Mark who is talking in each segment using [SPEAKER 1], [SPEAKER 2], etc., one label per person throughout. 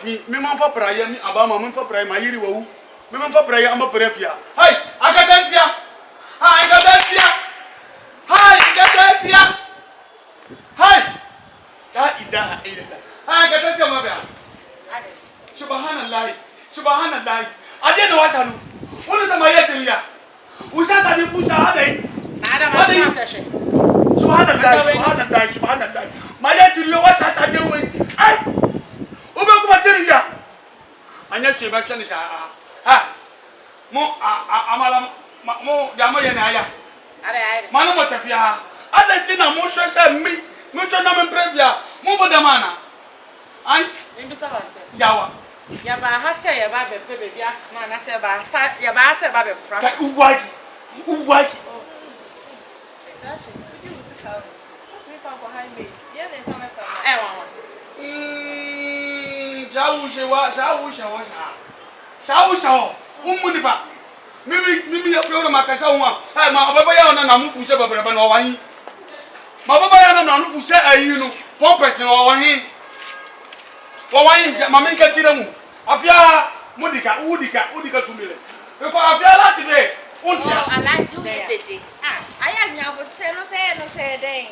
[SPEAKER 1] enti me man for prayer me abama me for prayer ma yiri wo me man for prayer am prefia hey akatansia hi akatansia hi akatansia hi la ilaha illallah hi akatansia ma ba subhanallah subhanallah ade no washa no wonu sama yete ya usata ni pucha ade
[SPEAKER 2] ada ma session
[SPEAKER 1] subhanallah ma yete yo wasata de we ai obe kuma tiringa anya che ba twani sha ha mo amala mo jamo ye na ya
[SPEAKER 2] ada ai
[SPEAKER 1] manu mo tafia ada tina mo hwehwe mi mo twa na me previa mo bodamana ai
[SPEAKER 2] mbisa wase
[SPEAKER 1] yawa
[SPEAKER 2] ya ba ha se ya ba be baby asma na se ba sa ya ba se ba be pra
[SPEAKER 1] ka uwai
[SPEAKER 2] That's it. You use the car. What do you find behind me? Yeah, there's some
[SPEAKER 1] Shawu umuni ba mimi ya fiora makasha uma hai ma baba ya na mu fushe babere ba na owahin ma baba ya na mu fushe ayinu pompes na owahin ma me ka tire mu afia udika tumile e ko afia lati be untia
[SPEAKER 3] alaju dede aya nyabo che no se den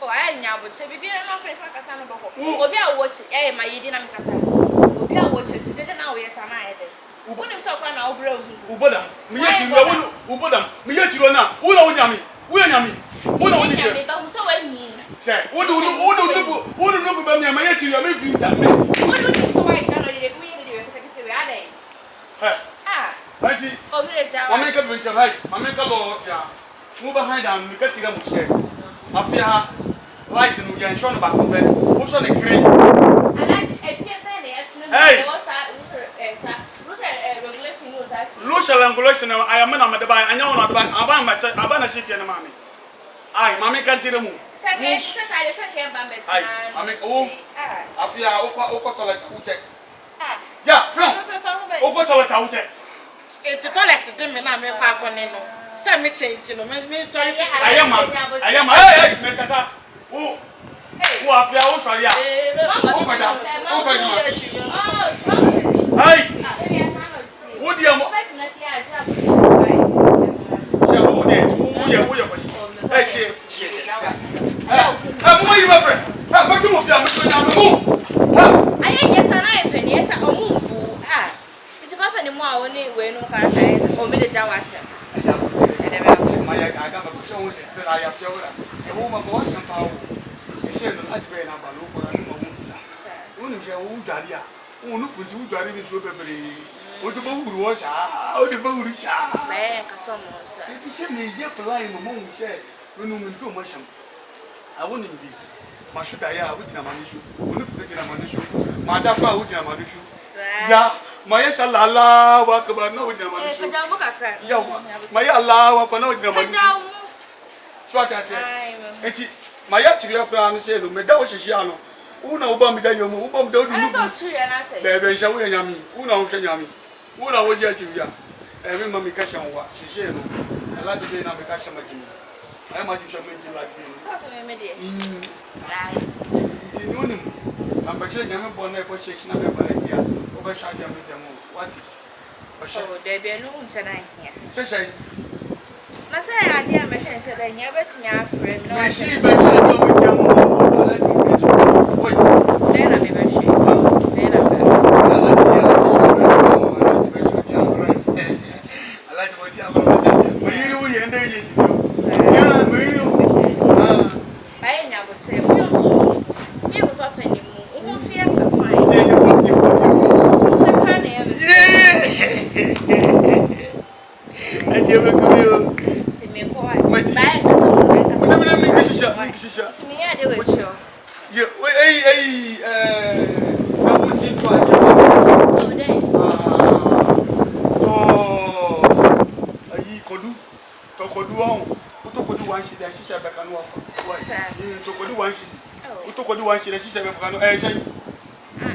[SPEAKER 3] o aya nyabo che bibi na fe fa kasa no boko obi a wo che ma yidi na me kasa obi a wo che dede na wo yesa na ede woni so kwa na obra
[SPEAKER 1] uboda mi ye tiro wonu uboda mi ye tiro na wo na wonyami wo nyami wo na woni che
[SPEAKER 3] ba mu so wa ni
[SPEAKER 1] che wo do ba mi ma ye tiro me fi ta me
[SPEAKER 3] wo do so wa ja no de wo ye de we kete we ade
[SPEAKER 1] Auntie, Mamma can reach a height. Mamma can go here. Move behind and we get to them. Afia light in the shown back of it. What's on the crane? Hey, Lucia regulation. I am not the buy. I know not buy. I ban a shift and mammy. Aye, Mammy can't see the moon. Afia Oka toilet. Yeah, from Oka toilet.
[SPEAKER 2] It's a toilet to me na me kwa kone no. Say me change no me sorry.
[SPEAKER 1] I am hey Mekasa. Who afia o sorry ah. Hey. Wo dia mo. Se wo de ko. Hey che. Mo yi ma friend. Ba tu mo fia mo to na mo.
[SPEAKER 3] Aye just na e peni esa o mu papa ni mo a woni we no ka sai o me de jawase
[SPEAKER 1] my I got my show sister I have your a woman was and power she no had been about no for woni je wo daria wonu fuju dare ni so bebere o to bawuru wo sha o de bawuru sha
[SPEAKER 3] me ka so mo sa
[SPEAKER 1] e bi she me je play mo mo she no mu ndo mo sham a woni bi ma shuda ya wo dina manishu wonu fuju dina manishu ma da kwa wo dina manishu ya Maya shalala wa kabana wa jama nisho.
[SPEAKER 3] Pajamu kakra.
[SPEAKER 1] Ya Maya Allah wa kana wa jama nisho.
[SPEAKER 3] Pajamu.
[SPEAKER 1] Swata se. Eti Maya chibi akra no se no me da wo hihia no. Una wo ba mi da yomo, wo ba mi da odi nufu.
[SPEAKER 3] So tru ya na se.
[SPEAKER 1] Bebe nsha wo nyami. Una wo hwe nyami. Una wo ji achibi ya. Me ma mi ka hye wa. Hihie no. Ala de be na me ka hye ma jimi. Ai ma ju hye ma jimi la bi no.
[SPEAKER 3] So se me de.
[SPEAKER 1] Right. Ti no nim. Amba hye nyame bo na e ko hye hye na me ba na dia. What?
[SPEAKER 3] Oh, there be no one said I here.
[SPEAKER 1] Say,
[SPEAKER 3] I say, I dear machine said I never to me a friend. No, I see,
[SPEAKER 1] but
[SPEAKER 3] then I'm a machine.
[SPEAKER 1] I like what you
[SPEAKER 3] I never say, we will papa anymore. Almost here for fine.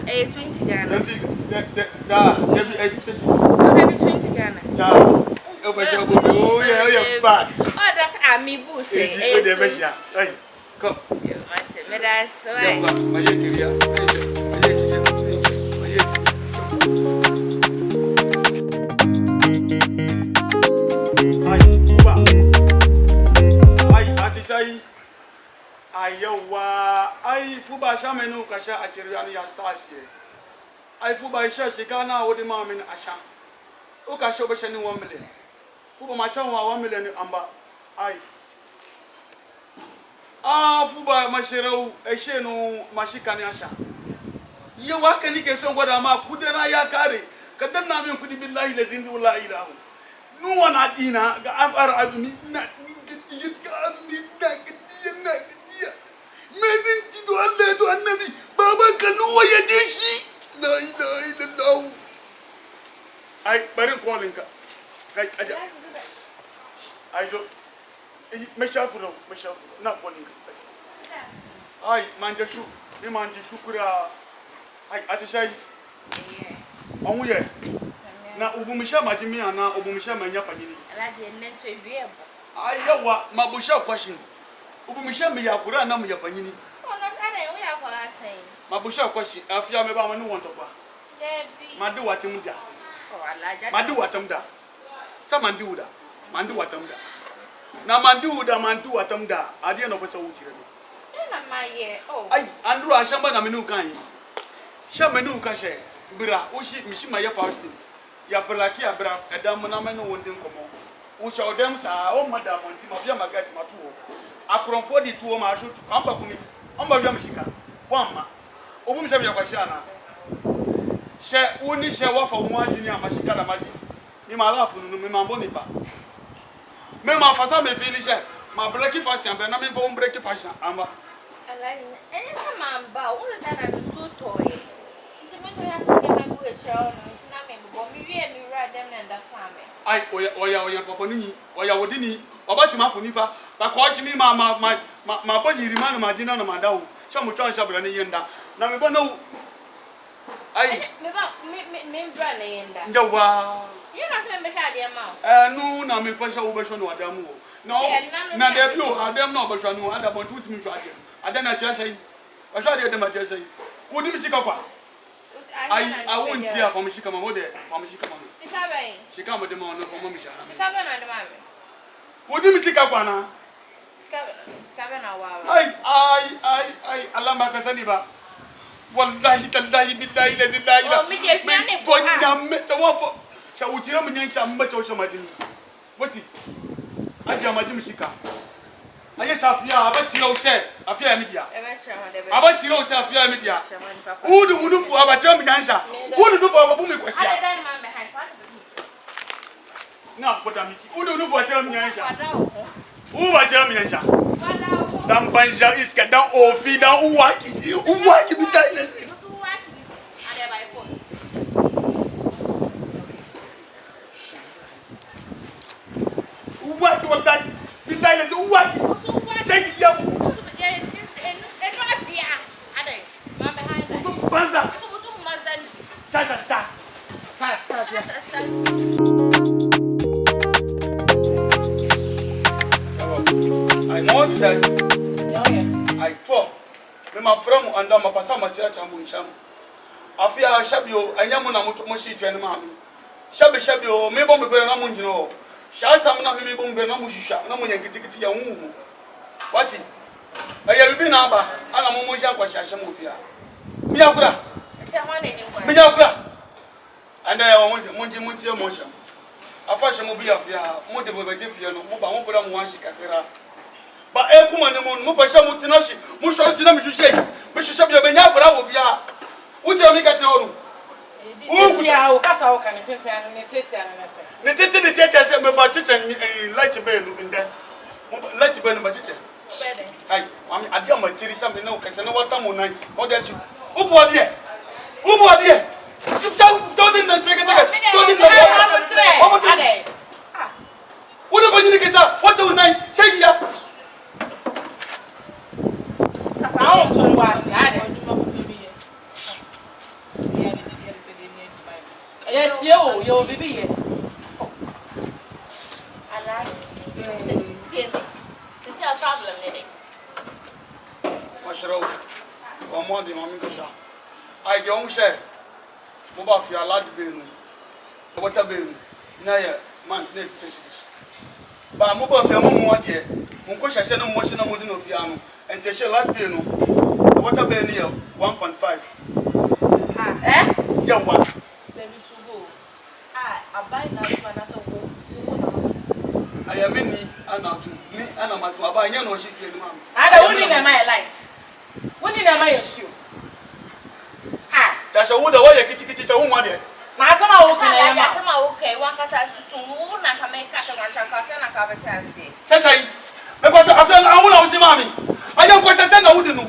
[SPEAKER 3] A 20 Ghana. 20 Ghana.
[SPEAKER 1] Oh, yeah, bad.
[SPEAKER 3] Oh, that's me boo say.
[SPEAKER 1] Hey, come.
[SPEAKER 3] You must say, that's right.
[SPEAKER 1] My shai ayawa ai fuba shamenu kasha achiriano ya stasie ai fuba sha shikana wodi mamin asha o kasha obeshani 1 million fuba macha 1 million amba ai fuba mashirau eshenu mashikani asha ye wakani ke son goda ma kudena ya kare kadan na min kudi billahi lazin la ilaha no one adina ga afar azumi na yitka azumi na gidiya mezin ti do Allah do annabi baba kanu waye je shi la ilaha illallah ai bari calling ka kai aja ai jo meshafuro na calling ka ai manje shu ni manje shukura ai atishai onwuye na ubumisha majimi ana ubumisha manya panyini
[SPEAKER 3] alaje nenso ebiebo
[SPEAKER 1] ai yawa mabusha question ubumisha me yakura na me yapanyini
[SPEAKER 3] ono kana yo yakora sai
[SPEAKER 1] mabusha question afia me ba mani won topa
[SPEAKER 3] debi
[SPEAKER 1] madu watimda
[SPEAKER 3] alaje
[SPEAKER 1] madu watamda sa mandiuda mandi watamda na mandu watamda ade no pesa wuchire
[SPEAKER 3] na maye
[SPEAKER 1] ai andru ashamba na menu kan shamenu ka she bra oshi mishima ya faustin ya braki ya bra edam na menu wondin komo wo sha odem sa o madam onti ma bia magati matuo akronfo di tuo ma sho tu kamba kumi o ma bia mishika wamma obum sha bia kwashi ana she woni she wa fa wo adini amashika na maji mi ma lafu nu mi ma mboni pa me ma fasa me fili she ma braki fashion be na me fo braki fashion amba
[SPEAKER 3] alaje ene sama mba wo se na so toy so ya to dem go e show no ntina me bo mi wie mi ra dem na nda fame
[SPEAKER 1] ai oya popo ni oya wodini obati mapo nipa ba ko shi mi ma bo yiri ma na ma jina na ma dawo sha mo twa sha bra ne yenda na me bo na ai
[SPEAKER 3] me ba me bra na yenda
[SPEAKER 1] njawa
[SPEAKER 3] you know say me hwa de ma
[SPEAKER 1] nu na me pasha wo be so no adamu o na de bi o adam na obesha no ada bon tuti mi so ade ada na chia shai ba sha de dem chia shai wodi mi sika kwa I won't hear from Shikama mode from Shikama.
[SPEAKER 3] Sikabe.
[SPEAKER 1] Shikama de mon from Misha.
[SPEAKER 3] Sikabe na de mame.
[SPEAKER 1] What do you see Kapana?
[SPEAKER 3] Sikabe na wa.
[SPEAKER 1] I alama kasaniba. Wallahi tallahi billahi la ilaha illa.
[SPEAKER 3] Oh mi de piane.
[SPEAKER 1] Bonya mesa wafo. Sha utira mnyansha mbacha osho madini. Wati? Aje amadi Shika. Aye Safia abatira oshe afia media. Abatira oshe afia media. Udu unufu abatira mnyansha. Udu nufu ababumi kwasia. Na pota miki. Udu nufu abatira mnyansha. Uba abatira mnyansha. Dan banja iska dan ofi dan uwaki bitai. Uwaki wallahi billahi uwaki. Take you. Banza. Sa. I know what you said. I talk. Me my friend and my pasa my church and muncham. Afia shabio anyamu na mutu moshi fi anima mi. Shabio me bombe be na munjino. Shatam na me bombe na mushisha na munyangitikiti ya wuhu. Wati? Aya bibi na aba ana mo moshi akwa shasha mo fia. Mi akura.
[SPEAKER 3] Se hwane ni kwa.
[SPEAKER 1] Mi akura. Anda ya munji ya moshi. Afasha mo bi afia mo de bo beje fia no mo ba mo bra mo wanshi kakera. Ba kuma ne mo pasha mo tinashi mo shori tina mi shushe mi shushe bi obenya akura wo fia. Wuti o mi ka tira onu.
[SPEAKER 2] Sia o kasa o kan tete anu ne tete anu na se.
[SPEAKER 1] Ne tete se me ba tete light be no inde. Light be no ba tete.
[SPEAKER 2] Bede.
[SPEAKER 1] Ai, mami ade ma tiri sam ne o kase ne wata mo nan. O de su. Ubo de. Tifta din na se ke teke. To din na ba.
[SPEAKER 2] Ade.
[SPEAKER 1] Wo ba ni ke ta. Wata o nan. Shey ya.
[SPEAKER 2] Kasa o so wasi ade. Yes, yo, baby.
[SPEAKER 3] I like it. This is a problem, Nene.
[SPEAKER 1] Masharo. O mo de mami ko sha. Ai de on she. Mo ba fi ala de benu. O bota benu. Na ya man ne fitish. Ba mo ba fi mo mo de. unko shashe na mo shina modi no fia no ente she light bill no the water bill ni 1.5 ya wa
[SPEAKER 2] baby to go I buy that one as a go
[SPEAKER 1] ayameni anatu ni anamatu aba nya no she fie ni mam
[SPEAKER 2] ada woni na my light woni na my issue
[SPEAKER 1] tasha wo da wa ye kitikiti cha wo de
[SPEAKER 3] na asama wo kana ya asama wo kai wa kasa tutu na kama kasa wancha kasa na ka betansi
[SPEAKER 1] tasha yi me kwa afia na wo na wo shi mami aya ko se na wo di no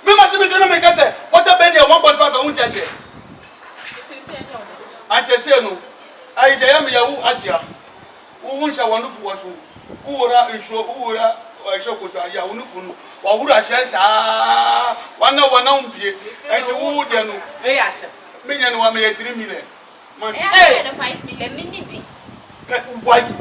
[SPEAKER 1] me ma se me na me kasa water bill ni 1.5 wo tasha Anchese no ai je yam ya wu adia wu hunsha wanufu wasu uwura insho uwura aisho ko to adia wanufu no wa wura shasha wana umpie enti wu de no
[SPEAKER 2] me yase
[SPEAKER 1] me nya no wa me 3 million man
[SPEAKER 3] eh 5 million mini bi
[SPEAKER 1] ubaki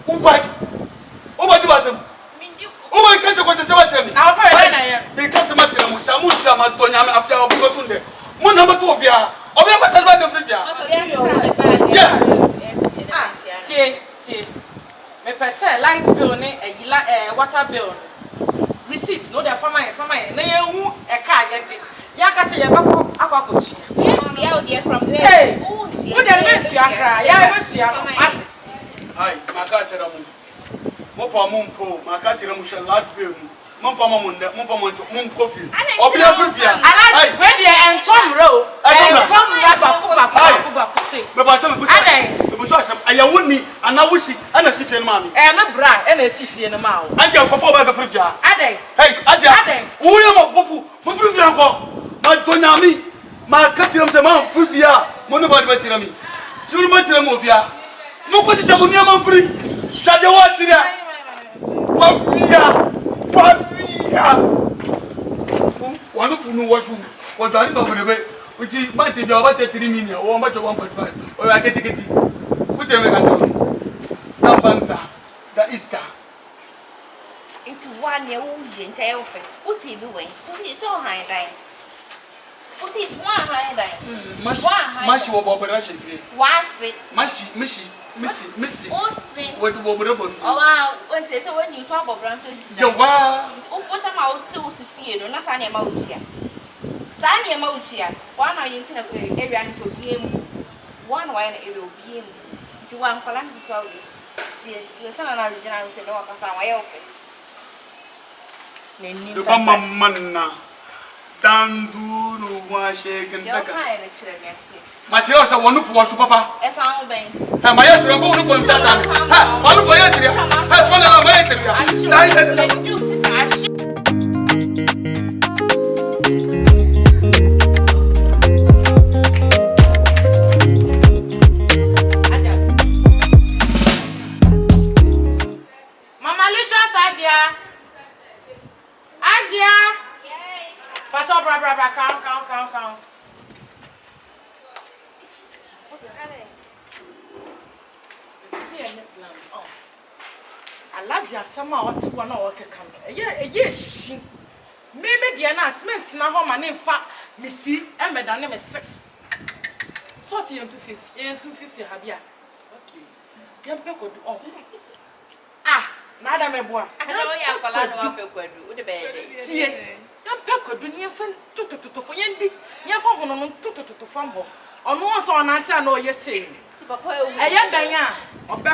[SPEAKER 1] ubaki batem
[SPEAKER 3] mindi
[SPEAKER 1] ubaki kase ko se batem
[SPEAKER 2] apa na ya
[SPEAKER 1] be kase matira mu shamu shama to nya me afia obugo tunde mo na mato ofia obi ko se ba de frifia
[SPEAKER 2] tie me pese light bill ni water bill receipt no dey farmer na ye hu e ka ye de ya ka se ye bako akwakotu
[SPEAKER 3] yes ya o dey from
[SPEAKER 2] hey wo dey meant ya kra ya meant ya ati
[SPEAKER 1] ai maka sera mo pa mo mpo maka tira mo she light bill mon fama mon de mon fama mon coffee obi afrifia
[SPEAKER 2] ai we dey entom ro entom ya ba ku se
[SPEAKER 1] me ba chama ku se me so asem ayawoni anawushi ana sifie no mami
[SPEAKER 2] me bra e na sifie no ma o
[SPEAKER 1] ande ko fo ba ga frifia
[SPEAKER 2] adai
[SPEAKER 1] hey adia wo ye mo bofu mo frifia ko ma donyami ma katira mse ma frifia mo no ba de batira mi sunu ma tira mo ofia mo ko si chabu ni ma free sade wa tira wa wanu funu wasu wadari babrebe uti mate bia obate 3 million o mbato 1.5 o ya ketiketi uti me kaso na banza da iska
[SPEAKER 3] it's one year wo jenta e ofe uti bi we uti so high dai uti is one high dai
[SPEAKER 1] mashi wo bobere shefie
[SPEAKER 3] wase
[SPEAKER 1] misi
[SPEAKER 3] osin
[SPEAKER 1] wo di bobere bofi
[SPEAKER 3] o wa onte se when you so bobran so si
[SPEAKER 1] ya wa
[SPEAKER 3] o pota ma o ti o si fie no na sa na ma utia sa na ma utia wa na yin tina ko area ni to biem one wa na area biem ti wa nkwala ni to awu si yo sa na regional so no ka sa wa ye ofe ne ni
[SPEAKER 1] ba mamana danduru wa shegen
[SPEAKER 3] yo
[SPEAKER 1] daga
[SPEAKER 3] kai na chire merci
[SPEAKER 1] Mateo sa wonu fu wasu papa
[SPEAKER 3] e fa ho ben
[SPEAKER 1] ha ma ye tire fo wonu fu ntata ha wonu fu ye tire ha so na ma ye tire dai dai
[SPEAKER 3] du si ka ashi
[SPEAKER 2] Mama Licious Ajia
[SPEAKER 3] yay
[SPEAKER 2] pato bra count see a plan oh alaji asama wati wana wakeka eye shi me dia na accent na ho ma ne fa misi emeda ne me 6 so si 250 habia okay yampe kodu oh na ada meboa
[SPEAKER 3] ada o ya kwala no ape kwadu wo de be de
[SPEAKER 2] sie yampe kodu ne fa tututufo yendi yefa hono no tututufo mbo ono so onante na o yese
[SPEAKER 3] papa e
[SPEAKER 2] eye dan a obe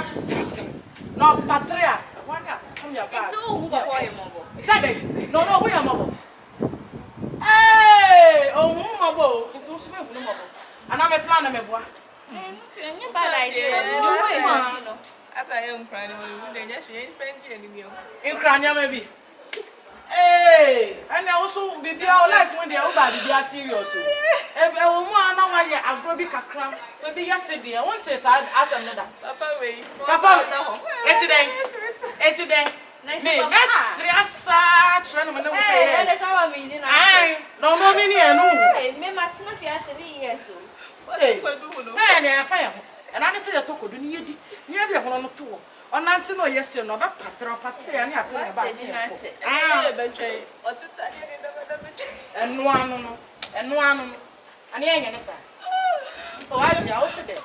[SPEAKER 2] no patria wanda come your back
[SPEAKER 3] it's who papa e mobo
[SPEAKER 2] sabe no who ya mobo eh hu mobo itu so me hu mobo ana me plan na me boa
[SPEAKER 3] nye bad idea you way no
[SPEAKER 4] asa ye nkran no we dey just ye friendly ani mi o
[SPEAKER 2] nkran ya maybe ana also bibia life when dey o ba bibia serious o wo mu ana wa ye agro bi kakra maybe yesterday I want say asem nada
[SPEAKER 4] papa we
[SPEAKER 2] papa eti den me mesri asa chira no me no say yes
[SPEAKER 3] that's how I mean
[SPEAKER 2] ai no me ni enu
[SPEAKER 3] me matina fi 3 years o
[SPEAKER 4] kwadu no
[SPEAKER 2] say na fa ya and I say to kodu ni yedi ni yedi hono no to onante no yesi no be patra ya ni atene ba
[SPEAKER 4] e be twe otita ni da betwe
[SPEAKER 2] enu anu no ani enye ne sa Oh, HAJIA, what's it?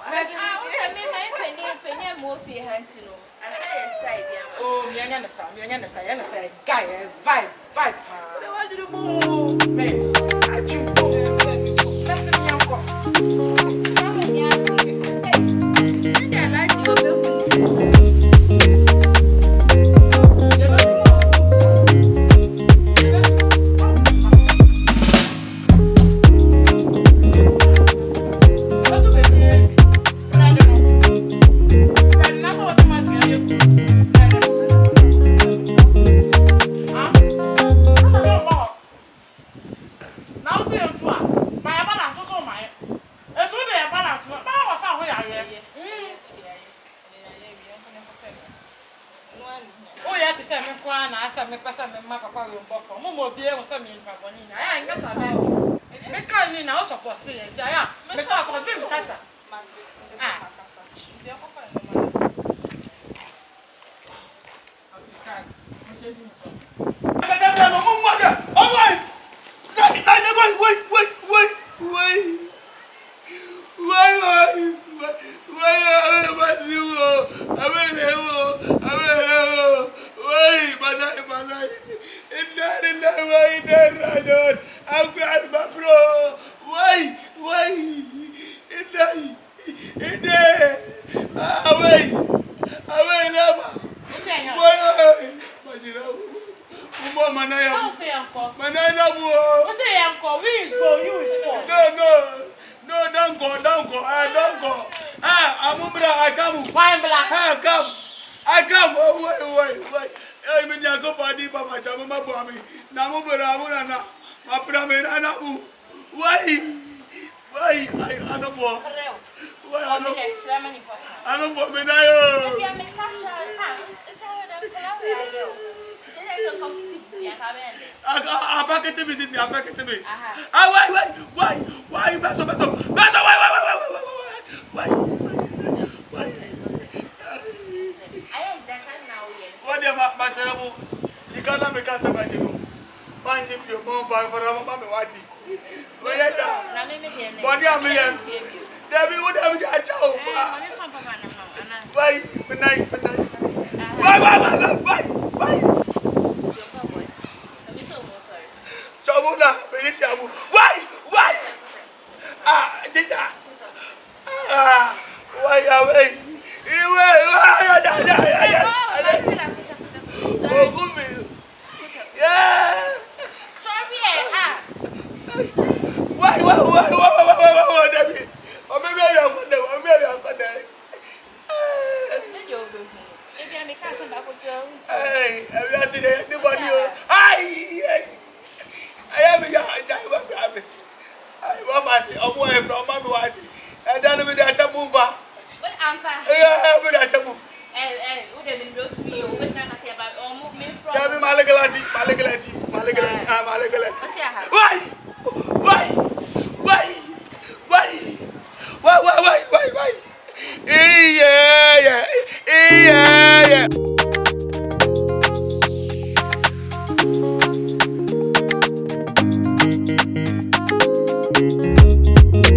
[SPEAKER 3] Penny more fear hunting. I say yes, I
[SPEAKER 2] Oh, me and the son, guy, vibe. What do you do? Man, I do. Listen, uncle.